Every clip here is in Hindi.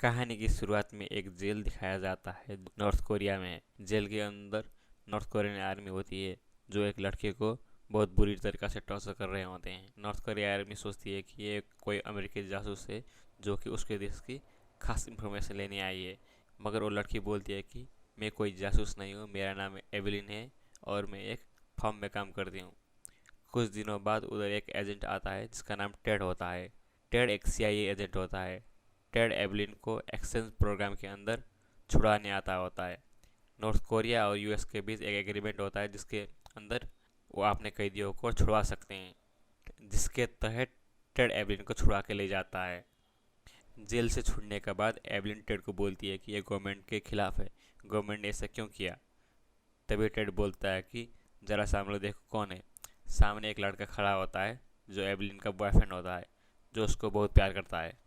कहानी की शुरुआत में एक जेल दिखाया जाता है नॉर्थ कोरिया में। जेल के अंदर नॉर्थ कोरियन आर्मी होती है जो एक लड़के को बहुत बुरी तरीक़ा से टॉर्चर कर रहे होते हैं। नॉर्थ कोरिया आर्मी सोचती है कि ये कोई अमेरिकी जासूस है जो कि उसके देश की खास इंफॉर्मेशन लेने आई है, मगर वो लड़की बोलती है कि मैं कोई जासूस नहीं हूँ, मेरा नाम एवेलिन है और मैं एक फर्म में काम करती हूँ। कुछ दिनों बाद उधर एक एजेंट आता है जिसका नाम टेड होता है। टेड एक CIA एजेंट होता है। टेड एवेलिन को एक्सचेंज प्रोग्राम के अंदर छुड़ाने आता होता है। नॉर्थ कोरिया और US के बीच एक एग्रीमेंट होता है जिसके अंदर वो अपने कैदियों को छुड़वा सकते हैं, जिसके तहत टेड एवेलिन को छुड़ा के ले जाता है। जेल से छूटने के बाद एवेलिन टेड को बोलती है कि ये गवर्नमेंट के खिलाफ है, गवर्नमेंट ने ऐसा क्यों किया। तभी टेड बोलता है कि ज़रा सामने देखो कौन है। सामने एक लड़का खड़ा होता है जो एवेलिन का बॉयफ्रेंड होता है, जो उसको बहुत प्यार करता है।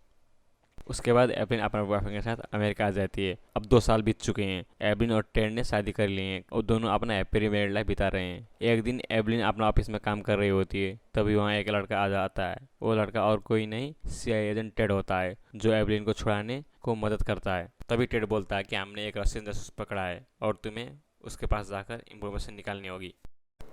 उसके बाद एवेलिन अपने बॉयफ्रेंड के साथ अमेरिका आ जाती है। अब 2 साल बीत चुके हैं। एवेलिन और टेड ने शादी कर ली है और दोनों अपना हैप्पी मैरिड लाइफ बिता रहे हैं। एक दिन एवेलिन अपना ऑफिस में काम कर रही होती है, तभी वहाँ एक लड़का आ जाता है। वो लड़का और कोई नहीं, CIA एजेंट टेड होता है जो एवेलिन को छुड़ाने को मदद करता है। तभी टेड बोलता है कि हमने एक रशियन जासूस पकड़ा है और तुम्हें उसके पास जाकर इंफॉर्मेशन निकालनी होगी।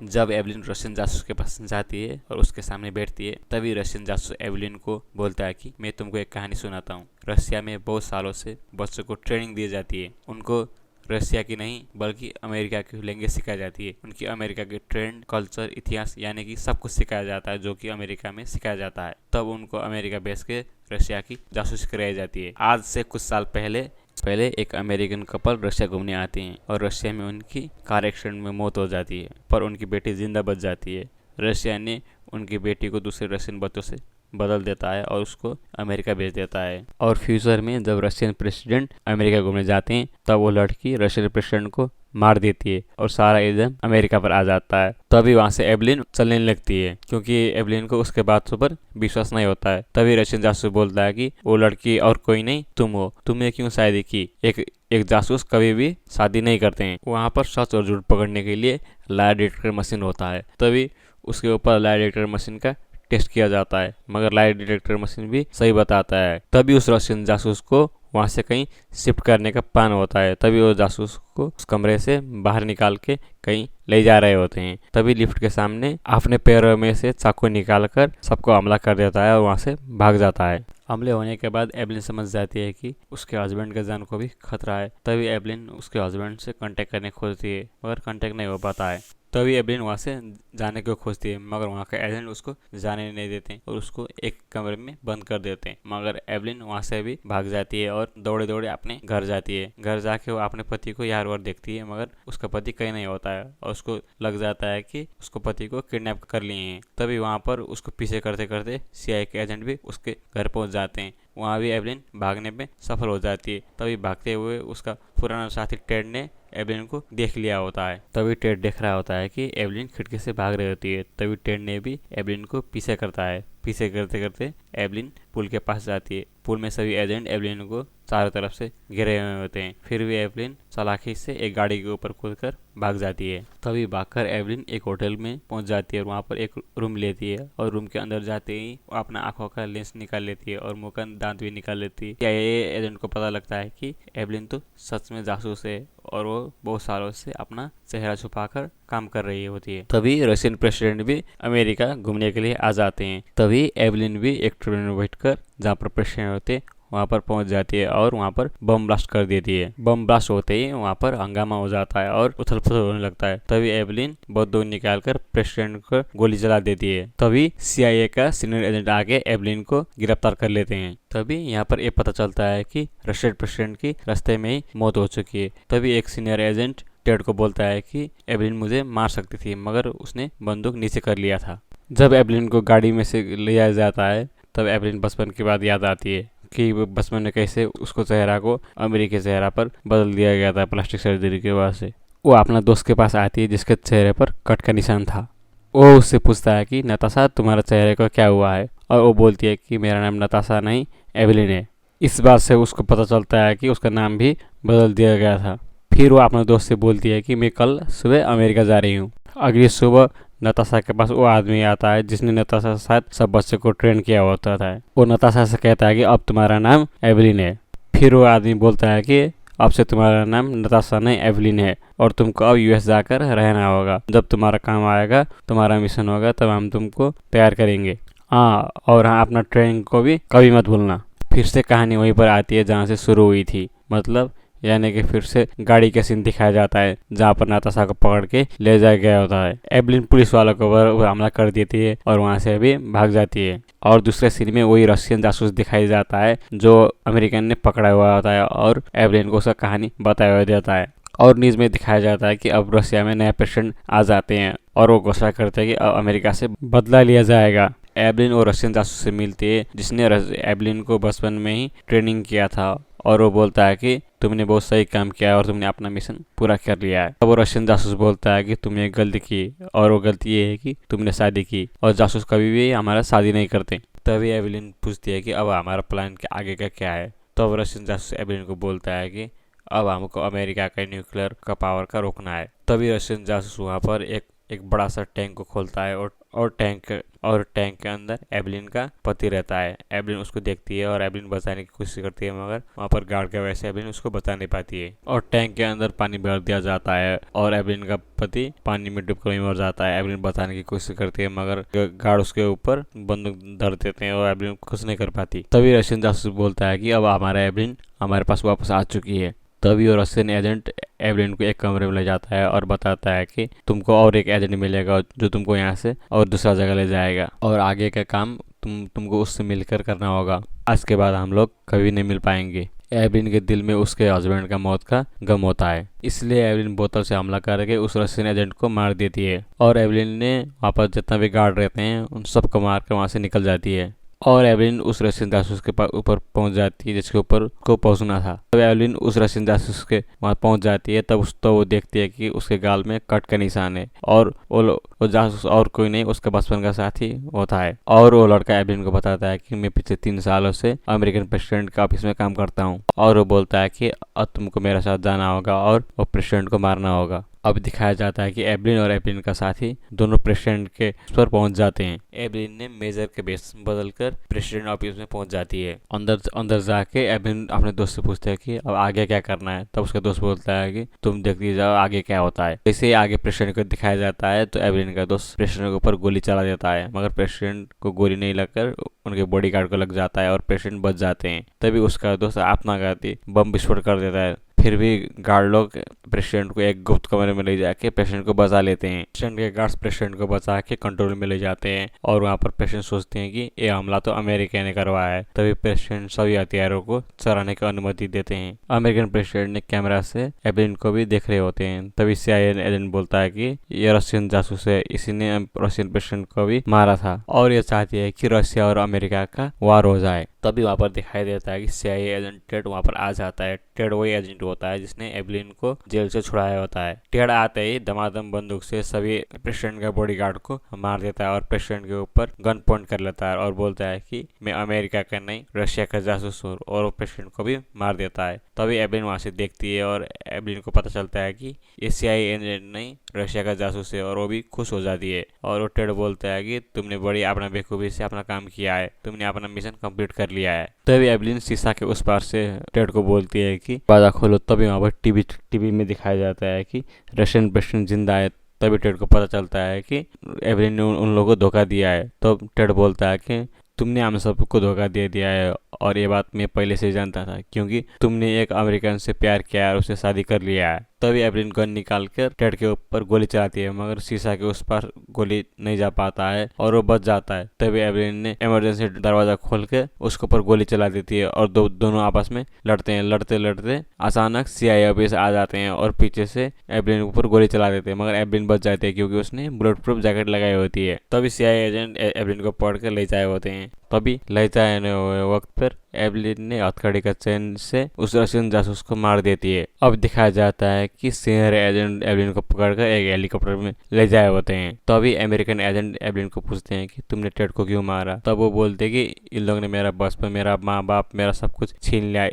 जब एवेलिन रशियन जासूस के पास जाती है और उसके सामने बैठती है, तभी रशियन जासूस एवेलिन को बोलता है कि मैं तुमको एक कहानी सुनाता हूँ। रशिया में बहुत सालों से बच्चों को ट्रेनिंग दी जाती है। उनको रशिया की नहीं बल्कि अमेरिका की लैंग्वेज सिखाई जाती है। उनकी अमेरिका के ट्रेंड, कल्चर, इतिहास यानी कि सब कुछ सिखाया जाता है जो कि अमेरिका में सिखाया जाता है। तब उनको अमेरिका भेज के रशिया की जासूसी कराई जाती है। आज से कुछ साल पहले एक अमेरिकन कपल रशिया घूमने आते हैं और रशिया में उनकी कार एक्सीडेंट में मौत हो जाती है, पर उनकी बेटी जिंदा बच जाती है। रशिया ने उनकी बेटी को दूसरे रशियन बच्चों से बदल देता है और उसको अमेरिका भेज देता है। और फ्यूचर में जब रशियन प्रेसिडेंट अमेरिका घूमने जाते हैं, तब वो लड़की रशियन प्रेसिडेंट को मार देती है और सारा इल्जाम अमेरिका पर आ जाता है। तभी वहाँ से एवेलिन चलने लगती है, क्योंकि एवेलिन को उसके बातों पर विश्वास नहीं होता है। तभी रशियन जासूस बोलता है कि वो लड़की और कोई नहीं, तुम हो, तुमने क्यों शादी की। एक जासूस कभी भी शादी नहीं करते हैं। वहाँ पर सच और झूठ पकड़ने के लिए लाई डिटेक्टर मशीन होता है। तभी उसके ऊपर लाई डिटेक्टर मशीन का टेस्ट किया जाता है, मगर लाई डिटेक्टर मशीन भी सही बताता है। तभी उस रशियन जासूस को वहाँ से कहीं शिफ्ट करने का प्लान होता है। तभी वो जासूस को उस कमरे से बाहर निकाल के कहीं ले जा रहे होते हैं। तभी लिफ्ट के सामने अपने पैरों में से चाकू निकाल कर सबको हमला कर देता है और वहाँ से भाग जाता है। हमले होने के बाद एवेलिन समझ जाती है कि उसके हस्बैंड के जान को भी खतरा है। तभी एवेलिन उसके हस्बैंड से कांटेक्ट करने खोजती है, मगर कांटेक्ट नहीं हो पाता है। तभी एवेलिन वहाँ से जाने को खोजती है, मगर वहाँ का एजेंट उसको जाने नहीं देते और उसको एक कमरे में बंद कर देते हैं। मगर एवेलिन वहाँ से भी भाग जाती है और दौड़े दौड़े अपने घर जाती है। घर जाके वो अपने पति को यार वार देखती है, मगर उसका पति कहीं नहीं होता है और उसको लग जाता है कि उसको पति को किडनैप कर लिए हैं। तभी वहाँ पर उसको पीछे करते करते CIA के एजेंट भी उसके घर पहुँच जाते हैं। वहाँ भी एवेलिन भागने में सफल हो जाती है। तभी भागते हुए उसका पुराना साथी टेड ने एवेलिन को देख लिया होता है। तभी टेड देख रहा होता है कि एवेलिन खिड़की से भाग रही होती है। तभी टेड ने भी एवेलिन को पीछे करता है। पीछे करते करते एवेलिन पुल के पास जाती है। पुल में सभी एजेंट एवेलिन को चारों तरफ से घेरे हुए होते हैं। फिर भी एवेलिन चालाकी से एक गाड़ी के ऊपर कूदकर भाग जाती है। तभी भागकर एवेलिन एक होटल में पहुंच जाती है और वहाँ पर एक रूम लेती है और रूम के अंदर जाते ही वो अपना आंखों का लेंस निकाल लेती है और मुंह का दांत भी निकाल लेती है। CIA एजेंट को पता लगता है कि एवेलिन तो सच में जासूस है और वो बहुत सालों से अपना चेहरा छुपाकर काम कर रही होती है। तभी रशियन प्रेसिडेंट भी अमेरिका घूमने के लिए आ जाते हैं। तभी एवेलिन भी एक ट्रेन में बैठकर जहाँ पर प्रेसिडेंट होते वहाँ पर पहुँच जाती है और वहाँ पर बम ब्लास्ट कर देती है। बम ब्लास्ट होते ही वहाँ पर हंगामा हो जाता है और उथल पुथल होने लगता है। तभी एवेलिन बहुत दूर निकालकर प्रेसिडेंट को गोली चला देती है। तभी CIA का सीनियर एजेंट आके एवेलिन को गिरफ्तार कर लेते हैं। तभी यहाँ पर ये पता चलता है कि रशियन प्रेसिडेंट की रास्ते में ही मौत हो चुकी है। तभी एक सीनियर एजेंट टेड को बोलता है कि एवेलिन मुझे मार सकती थी, मगर उसने बंदूक नीचे कर लिया था। जब एवेलिन को गाड़ी में से लिया जाता है, तब एवेलिन बचपन की बात याद आती है कि बचपन में कैसे उसको चेहरा को अमेरिकी चेहरा पर बदल दिया गया था प्लास्टिक सर्जरी के वजह से। वो अपना दोस्त के पास आती है जिसके चेहरे पर कट का निशान था। वो उससे पूछता है कि नताशा तुम्हारे चेहरे को क्या हुआ है, और वो बोलती है कि मेरा नाम नताशा नहीं एवेलिन है। इस बात से उसको पता चलता है कि उसका नाम भी बदल दिया गया था। फिर वो अपने दोस्त से बोलती है कि मैं कल सुबह अमेरिका जा रही हूँ। अगली सुबह नताशा के पास वो आदमी आता है जिसने नताशा के साथ सब बच्चों को ट्रेन किया होता था। वो नताशा से कहता है कि अब तुम्हारा नाम एवेलिन है। फिर वो आदमी बोलता है कि अब से तुम्हारा नाम नताशा नहीं एवलिन है और तुमको अब यूएस जाकर रहना होगा। जब तुम्हारा काम आएगा, तुम्हारा मिशन होगा, तब हम तुमको तैयार करेंगे। हाँ, और हाँ, अपना ट्रेनिंग को भी कभी मत भूलना। फिर से कहानी वहीं पर आती है जहाँ से शुरू हुई थी, मतलब यानी कि फिर से गाड़ी का सीन दिखाया जाता है जहाँ पर नाताशा को पकड़ के ले जाया गया होता है। एवलिन पुलिस वालों के ऊपर हमला कर देती है और वहाँ से भी भाग जाती है। और दूसरे सीन में वही रशियन जासूस दिखाई जाता है जो अमेरिकन ने पकड़ा हुआ होता है और एवलिन को उसका कहानी बताया हुआ देता है। और न्यूज़ में दिखाया जाता है कि अब रशिया में नए प्रेसिडेंट आ जाते हैं और वो घोषणा करते हैं कि अब अमेरिका से बदला लिया जाएगा। एवलिन और रशियन जासूस से मिलती है जिसने एवलिन को बचपन में ही ट्रेनिंग किया था और वो बोलता है कि तुमने बहुत सही काम किया है और तुमने अपना मिशन पूरा कर लिया है। अब वो रशियन जासूस बोलता है कि तुमने एक गलती की और वो गलती ये है कि तुमने शादी की और जासूस कभी भी हमारा शादी नहीं करते। तभी एवलिन पूछती है कि अब हमारा प्लान के आगे का क्या है। तो अब रशियन जासूस एवलिन को बोलता है कि अब हमको अमेरिका का न्यूक्लियर का पावर का रोकना है। तभी रशियन जासूस वहाँ पर एक बड़ा सा टैंक को खोलता है और टैंक के अंदर एवलिन का पति रहता है। एवलिन उसको देखती है और एवलिन बचाने की कोशिश करती है, मगर वहाँ पर गार्ड के वजह से एवलिन उसको बचा नहीं पाती है और टैंक के अंदर पानी भर दिया जाता है और एवलिन का पति पानी में डूबकर ही मर जाता है। एवलिन बचाने की कोशिश करती है मगर गार्ड उसके ऊपर बंदूक धर देते हैं और एवलिन कुछ नहीं कर पाती। तभी रशियन जासूस बोलता है कि अब हमारा एवलिन हमारे पास वापस आ चुकी है। तभी वो रशियन एजेंट एवलिन को एक कमरे में ले जाता है और बताता है कि तुमको और एक एजेंट मिलेगा जो तुमको यहाँ से और दूसरा जगह ले जाएगा और आगे का काम तुमको उससे मिलकर करना होगा। आज के बाद हम लोग कभी नहीं मिल पाएंगे। एवलिन के दिल में उसके हस्बैंड का मौत का गम होता है, इसलिए एवलिन बोतल से हमला करके उस रशियन एजेंट को मार देती है और एवलिन ने वहाँ पर जितना भी गार्ड रहते हैं उन सबको मार कर वहाँ से निकल जाती है और एवलिन उस रशियन जासूस के ऊपर पहुंच जाती है जिसके ऊपर को पहुंचना था। तब एवलिन उस रशियन जासूस के वहां पहुंच जाती है। तब वो देखती है कि उसके गाल में कट का निशान है और वो जासूस और कोई नहीं, उसका बचपन का साथी होता है। और वो लड़का एवलिन को बताता है कि मैं पिछले 3 सालों से अमेरिकन प्रेसिडेंट के ऑफिस में काम करता हूँ और वो बोलता है कि अब तुमको मेरे साथ जाना होगा और वो प्रेसिडेंट को मारना होगा। अब दिखाया जाता है कि एवलिन और एवलिन का साथी दोनों प्रेसिडेंट के पर पहुंच जाते हैं। एवलिन ने मेजर के बेस बदलकर प्रेसिडेंट ऑफिस में पहुंच जाती है। अंदर जाके एवलिन अपने दोस्त से पूछते हैं कि अब आगे क्या करना है। तब उसका दोस्त बोलता है कि तुम देखती जाओ आगे क्या होता है। जैसे ही आगे प्रेसिडेंट को दिखाया जाता है तो एवलिन का दोस्त प्रेसिडेंट के ऊपर गोली चला देता है, मगर प्रेसिडेंट को गोली नहीं लगकर उनके बॉडीगार्ड को लग जाता है और प्रेसिडेंट बच जाते हैं। तभी उसका दोस्त आत्मघाती बम विस्फोट कर देता है। फिर भी गार्ड लोग प्रेसिडेंट को एक गुप्त कमरे में ले जाके प्रेसिडेंट को बचा लेते हैं। प्रेसिडेंट के गार्ड्स प्रेसिडेंट को बचा के कंट्रोल में ले जाते हैं और वहाँ पर प्रेसिडेंट सोचते हैं कि ये हमला तो अमेरिका ने करवाया है। तभी प्रेसिडेंट सभी हथियारों को चलाने की अनुमति देते हैं। अमेरिकन प्रेसिडेंट ने कैमरा से एवलिन को भी देख रहे होते हैं। तभी CIA एजेंट बोलता है कि ये रशियन जासूस है, इसी ने रशियन प्रेसिडेंट को भी मारा था और ये चाहती है कि रशिया और अमेरिका का वार हो जाए। तभी वहाँ पर दिखाई देता है कि CIA एजेंट टेड वहाँ पर आ जाता है। टेड वही एजेंट होता है जिसने एवलिन को जेल से छुड़ाया होता है। टेड आते ही दमादम बंदूक से सभी प्रेसिडेंट का बॉडीगार्ड को मार देता है और प्रेसिडेंट के ऊपर गन पॉइंट कर लेता है और बोलता है कि मैं अमेरिका का नहीं रशिया का जासूस हूँ और वो प्रेसिडेंट को भी मार देता है। तभी एवलिन वहाँ से देखती है और एवलिन को पता चलता है कि ये CIA एजेंट नहीं रशिया का जासूस है और वो भी खुश हो जाती है और वो टेड बोलता है कि तुमने बड़ी अपना बेखूबी से अपना काम किया है, तुमने अपना मिशन कंप्लीट कर लिया है। तभी एवलिन शीशा के उस पार से टेड को बोलती है कि दरवाजा खोलो। तभी वहाँ पर टीवी में दिखाया जाता है कि रशियन प्रेसिडेंट जिंदा है। तभी टेड को पता चलता है कि एवलिन ने उन लोगों को धोखा दिया है। तो टेड बोलता है कि तुमने हम सबको धोखा दे दिया है और ये बात मैं पहले से जानता था क्योंकि तुमने एक अमेरिकन से प्यार किया और उससे शादी कर लिया है। तभी एवलिन गन निकाल कर टेड के ऊपर गोली चलाती है, मगर शीशा के उस पार गोली नहीं जा पाता है और वो बच जाता है। तभी एवलिन ने इमरजेंसी दरवाजा खोल के उसके ऊपर गोली चला देती है और दोनों आपस में लड़ते हैं। लड़ते लड़ते अचानक CIA ऑफिस आ जाते हैं और पीछे से एवलिन के ऊपर गोली चला देते हैं, मगर एवलिन बच जाती है क्योंकि उसने बुलेट प्रूफ जैकेट लगाई होती है। तभी CIA एजेंट एवलिन को पकड़ कर ले जाए होते हैं। तभी ले जाने हुए वक्त पर एवलिन ने हथकड़ी का चैन से उस रशियन जासूस को मार देती है। अब दिखाया जाता है कि सीनियर एजेंट एवलिन को पकड़कर एक हेलीकॉप्टर में ले जाए होते हैं। तभी अमेरिकन एजेंट एवलिन को पूछते हैं कि तुमने टेड को क्यों मारा। तब वो बोलते कि इन लोगों ने मेरा बचपन, मेरा माँ बाप, मेरा सब कुछ छीन लिया,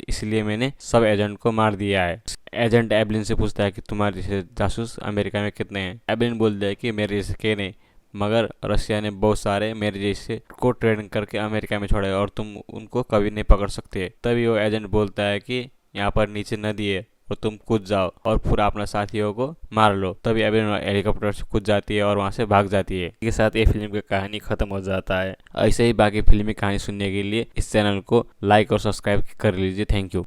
इसलिए मैंने सब एजेंट को मार दिया है। एजेंट एवलिन से पूछता है कि तुम्हारे जैसे जासूस अमेरिका में कितने हैं। एवलिन बोलते हैं कि मेरे जैसे के नहीं, मगर रशिया ने बहुत सारे मेरे जैसे को ट्रेनिंग करके अमेरिका में छोड़े और तुम उनको कभी नहीं पकड़ सकते। तभी वो एजेंट बोलता है कि यहाँ पर नीचे नदी है और तुम कूद जाओ और पूरा अपना साथियों को मार लो। तभी अभी हेलीकॉप्टर से कूद जाती है और वहाँ से भाग जाती है। इसके साथ ये फिल्म की कहानी खत्म हो जाता है। ऐसे ही बाकी फिल्मी कहानी सुनने के लिए इस चैनल को लाइक और सब्सक्राइब कर लीजिए। Thank you.